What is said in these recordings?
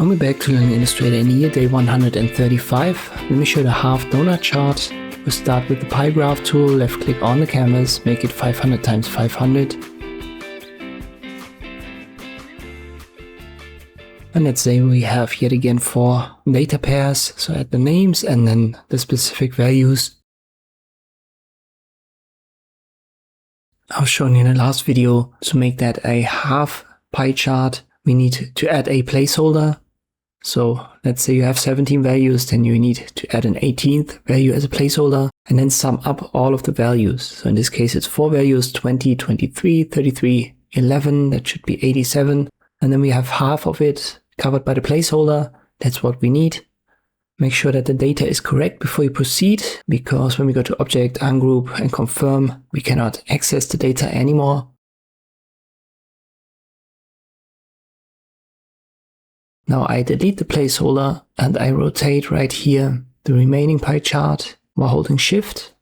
And we're back to learning Illustrator in here, day 135. Let me show the half donut chart. We'll start with the pie graph tool, left click on the canvas, make it 500 times 500. And let's say we have yet again 4 data pairs, so add the names and then the specific values. I was showing in the last video, to make that a half pie chart, we need to add a placeholder. So let's say you have 17 values, then you need to add an 18th value as a placeholder and then sum up all of the values. So in this case, it's 4 values, 20, 23, 33, 11, that should be 87. And then we have half of it covered by the placeholder. That's what we need. Make sure that the data is correct before you proceed, because when we go to Object, Ungroup and Confirm, we cannot access the data anymore. Now I delete the placeholder and I rotate right here the remaining pie chart while holding Shift.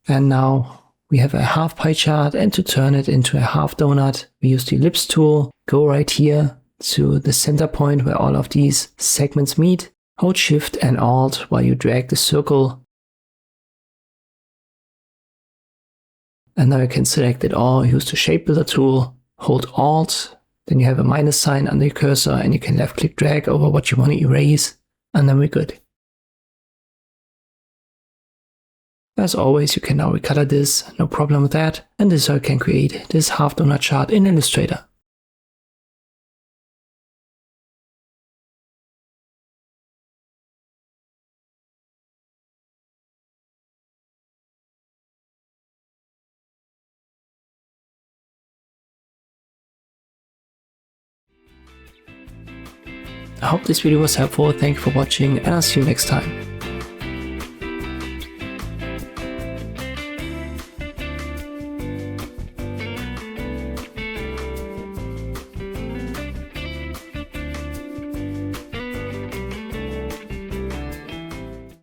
And now we have a half pie chart, and to turn it into a half donut, we use the ellipse tool, go right here to the center point where all of these segments meet, hold Shift and Alt while you drag the circle. And now you can select it all, use the Shape Builder tool, hold Alt, then you have a minus sign under your cursor and you can left click drag over what you want to erase, and then we're good. As always, you can now recolor this, no problem with that, and this is how you can create this half donut chart in Illustrator. I hope this video was helpful, thank you for watching and I'll see you next time.